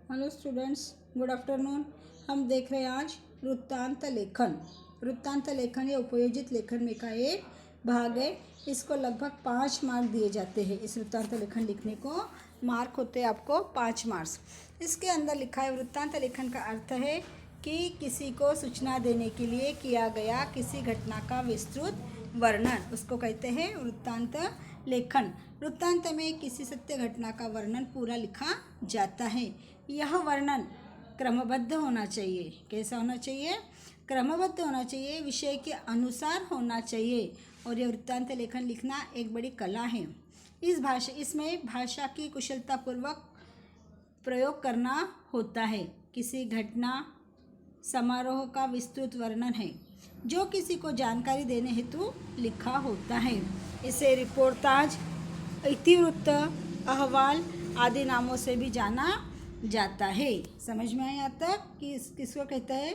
Hello students, good afternoon. हम देख रहे हैं आज वृत्तांत लेखन। वृत्तांत लेखन या उपयोजित लेखन में का एक भाग है। इसको लगभग 5 मार्क दिए जाते हैं। इस वृत्तांत लेखन लिखने को मार्क होते हैं आपको 5 मार्क्स। इसके अंदर लिखा है वृत्तांत लेखन का अर्थ है कि किसी को सूचना देने के लिए किया गया किसी घटना का विस्तृत वर्णन, उसको कहते हैं वृत्तांत लेखन। वृत्तांत में किसी सत्य घटना का वर्णन पूरा लिखा जाता है। यह वर्णन क्रमबद्ध होना चाहिए। कैसा होना चाहिए? क्रमबद्ध होना चाहिए, विषय के अनुसार होना चाहिए। और यह वृत्तांत लेखन लिखना एक बड़ी कला है। इसमें भाषा की कुशलतापूर्वक प्रयोग करना होता है। किसी घटना समारोह का विस्तृत वर्णन है जो किसी को जानकारी देने हेतु लिखा होता है। इसे रिपोर्टाज, इतिवृत्त, अहवाल आदि नामों से भी जाना जाता है। समझ में आया तक कि किसको कहता है?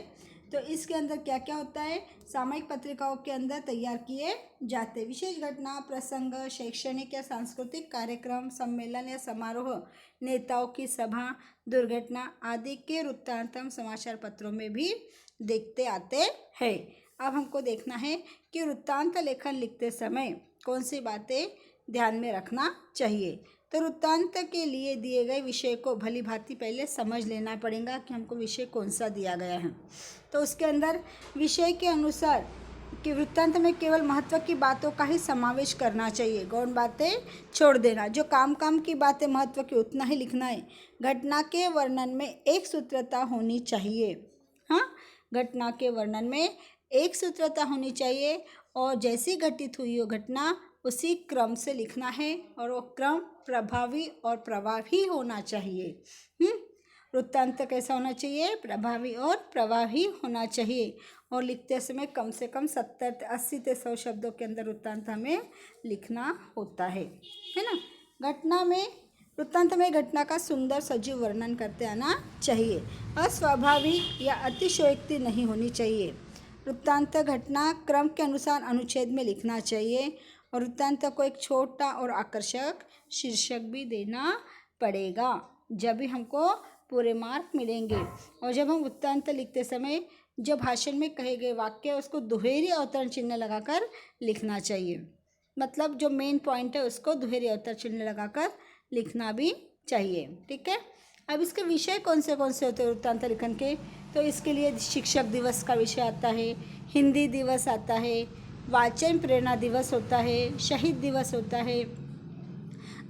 तो इसके अंदर क्या क्या होता है? सामयिक पत्रिकाओं के अंदर तैयार किए जाते विशेष घटना, प्रसंग, शैक्षणिक या सांस्कृतिक कार्यक्रम, सम्मेलन या समारोह, नेताओं की सभा, दुर्घटना आदि के वृत्तांत हम समाचार पत्रों में भी देखते आते हैं। अब हमको देखना है कि वृत्तांत लेखन लिखते समय कौन सी बातें ध्यान में रखना चाहिए। तो वृत्तांत के लिए दिए गए विषय को भली भांति पहले समझ लेना पड़ेगा कि हमको विषय कौन सा दिया गया है। तो उसके अंदर विषय के अनुसार कि वृत्तांत में केवल महत्व की बातों का ही समावेश करना चाहिए, गौण बातें छोड़ देना। जो काम की बातें महत्व की उतना ही लिखना है। घटना के वर्णन में एक सूत्रता होनी चाहिए। हाँ, घटना के वर्णन में एक सूत्रता होनी चाहिए और जैसी घटित हुई वो घटना उसी क्रम से लिखना है और वो क्रम प्रभावी और प्रवाही होना चाहिए। वृत्तांत कैसा होना चाहिए? प्रभावी और प्रवाही होना चाहिए। और लिखते समय कम से कम 70-80 से 100 शब्दों के अंदर वृत्तांत हमें लिखना होता है ना। वृत्तांत में घटना का सुंदर सजीव वर्णन करते आना चाहिए। अस्वाभाविक या अतिशयोक्ति नहीं होनी चाहिए। वृत्तांत घटना क्रम के अनुसार अनुच्छेद में लिखना चाहिए और वृत्तांत को एक छोटा और आकर्षक शीर्षक भी देना पड़ेगा, जब भी हमको पूरे मार्क मिलेंगे। और जब हम वृत्तांत लिखते समय जो भाषण में कहे गए वाक्य उसको दुहेरी अवतरण चिन्ह लगाकर लिखना चाहिए। मतलब जो मेन पॉइंट है उसको दुहेरी अवतरण चिन्ह लगाकर लिखना भी चाहिए। ठीक है। अब इसके विषय कौन से होते हैं वृत्तांत लेखन के? तो इसके लिए शिक्षक दिवस का विषय आता है, हिंदी दिवस आता है, वाचन प्रेरणा दिवस होता है, शहीद दिवस होता है,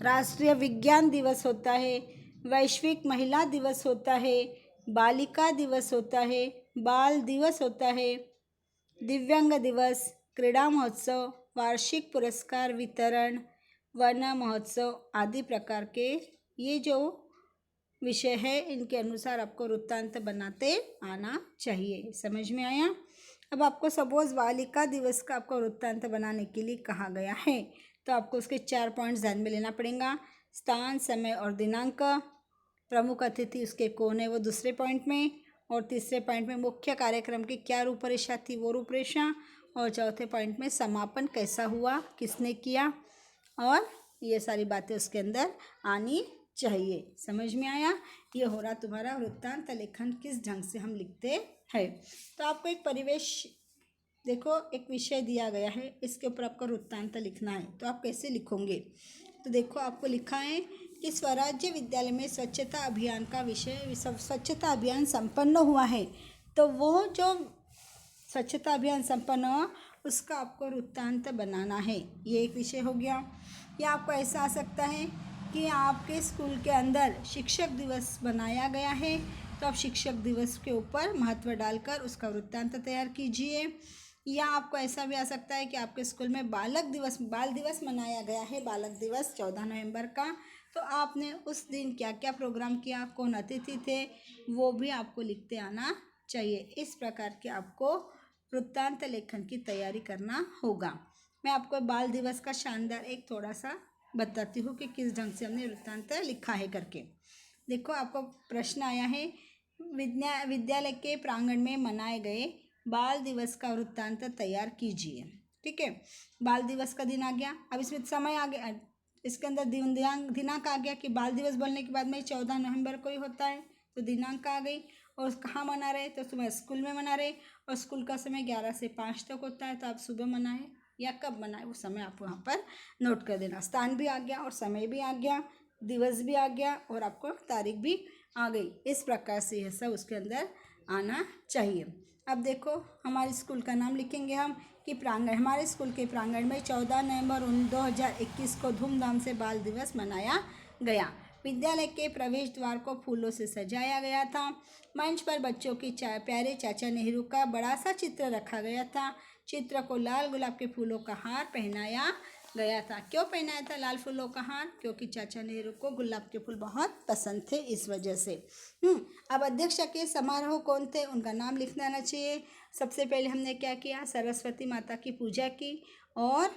राष्ट्रीय विज्ञान दिवस होता है, वैश्विक महिला दिवस होता है, बालिका दिवस होता है, बाल दिवस होता है, दिव्यांग दिवस, क्रीड़ा महोत्सव, वार्षिक पुरस्कार वितरण, वन महोत्सव आदि प्रकार के ये जो विषय है इनके अनुसार आपको वृत्तांत बनाते आना चाहिए। समझ में आया? अब आपको सपोज बालिका दिवस का आपको वृत्तांत बनाने के लिए कहा गया है तो आपको उसके 4 पॉइंट्स ध्यान में लेना पड़ेगा। स्थान, समय और दिनांक, प्रमुख अतिथि उसके कौन है वो दूसरे पॉइंट में, और तीसरे पॉइंट में मुख्य कार्यक्रम की क्या रूपरेखा थी वो रूपरेखा, और चौथे पॉइंट में समापन कैसा हुआ, किसने किया, और ये सारी बातें उसके अंदर आनी चाहिए। समझ में आया? ये हो रहा तुम्हारा वृत्तांत लेखन किस ढंग से हम लिखते हैं। तो आपको एक परिवेश, देखो एक विषय दिया गया है, इसके ऊपर आपको वृत्तांत लिखना है तो आप कैसे लिखोगे? तो देखो आपको लिखा है कि स्वराज्य विद्यालय में स्वच्छता अभियान का विषय, स्वच्छता अभियान संपन्न हुआ है। तो वो जो स्वच्छता अभियान संपन्न हुआ उसका आपको वृत्तांत बनाना है। ये एक विषय हो गया। या आपको ऐसा आ सकता है कि आपके स्कूल के अंदर शिक्षक दिवस बनाया गया है तो आप शिक्षक दिवस के ऊपर महत्व डालकर उसका वृत्तांत तैयार कीजिए। या आपको ऐसा भी आ सकता है कि आपके स्कूल में बाल दिवस मनाया गया है, बालक दिवस 14 नवंबर का, तो आपने उस दिन क्या क्या प्रोग्राम किया, कौन अतिथि थे, वो भी आपको लिखते आना चाहिए। इस प्रकार के आपको वृत्तांत लेखन की तैयारी करना होगा। मैं आपको बाल दिवस का शानदार एक थोड़ा सा बताती हूँ कि किस ढंग से हमने वृत्तांत लिखा है करके। देखो आपको प्रश्न आया है, विद्यालय के प्रांगण में मनाए गए बाल दिवस का वृत्तांत तैयार कीजिए। ठीक है। बाल दिवस का दिन आ गया, अब इसमें समय आ गया, इसके अंदर दिनांक आ गया कि बाल दिवस बोलने के बाद में 14 नवंबर को ही होता है। तो दिनांक आ गई। और कहाँ मना रहे, तो सुबह स्कूल में मना रहे, और स्कूल का समय 11 से 5 तक होता है, तो आप सुबह मनाएं या कब मनाएं वो समय आप वहाँ पर नोट कर देना। स्थान भी आ गया और समय भी आ गया, दिवस भी आ गया और आपको तारीख भी आ गई। इस प्रकार से यह सब उसके अंदर आना चाहिए। अब देखो हमारे स्कूल का नाम लिखेंगे हम कि प्रांगण, हमारे स्कूल के प्रांगण में 14 नवंबर 2021 को धूमधाम से बाल दिवस मनाया गया। विद्यालय के प्रवेश द्वार को फूलों से सजाया गया था। मंच पर बच्चों की प्यारे चाचा नेहरू का बड़ा सा चित्र रखा गया था। चित्र को लाल गुलाब के फूलों का हार पहनाया गया था। क्यों पहनाया था लाल फूलों का हार? क्योंकि चाचा नेहरू को गुलाब के फूल बहुत पसंद थे, इस वजह से। अब अध्यक्ष के समारोह कौन थे, उनका नाम लिखना आना चाहिए। सबसे पहले हमने क्या किया, सरस्वती माता की पूजा की, और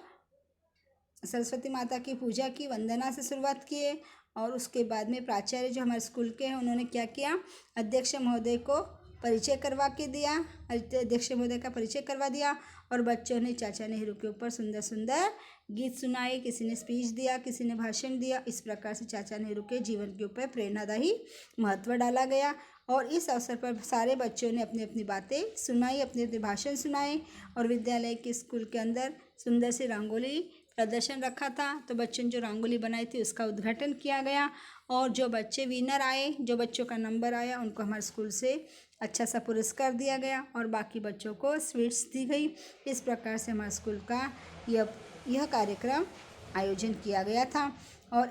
सरस्वती माता की पूजा की, वंदना से शुरुआत किए। और उसके बाद में प्राचार्य जो हमारे स्कूल के हैं उन्होंने क्या किया, अध्यक्ष महोदय को परिचय करवा के दिया, अध्यक्ष महोदय का परिचय करवा दिया। और बच्चों ने चाचा नेहरू के ऊपर सुंदर सुंदर गीत सुनाए, किसी ने स्पीच दिया, किसी ने भाषण दिया। इस प्रकार से चाचा नेहरू के जीवन के ऊपर प्रेरणादायी महत्व डाला गया। और इस अवसर पर सारे बच्चों ने अपनी अपनी बातें सुनाई, अपने अपने भाषण सुनाए। और विद्यालय के स्कूल के अंदर सुंदर सी रंगोली प्रदर्शन रखा था, तो बच्चों ने जो रंगोली बनाई थी उसका उद्घाटन किया गया। और जो बच्चे विनर आए, जो बच्चों का नंबर आया, उनको हमारे स्कूल से अच्छा सा पुरस्कार दिया गया और बाकी बच्चों को स्वीट्स दी गई। इस प्रकार से हमारे स्कूल का यह कार्यक्रम आयोजन किया गया था। और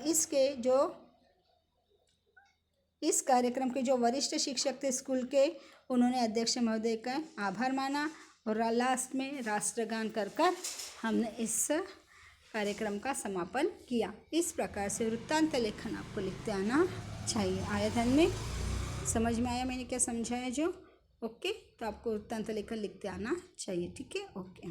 इस कार्यक्रम के जो वरिष्ठ शिक्षक थे स्कूल के, उन्होंने अध्यक्ष महोदय का आभार माना और लास्ट में राष्ट्रगान कर हमने इस कार्यक्रम का समापन किया। इस प्रकार से वृत्तांत लेखन आपको लिखते आना चाहिए। आया ध्यान में? समझ में आया मैंने क्या समझाया जो? ओके, तो आपको वृत्तांत लेखन लिखते आना चाहिए। ठीक है, ओके।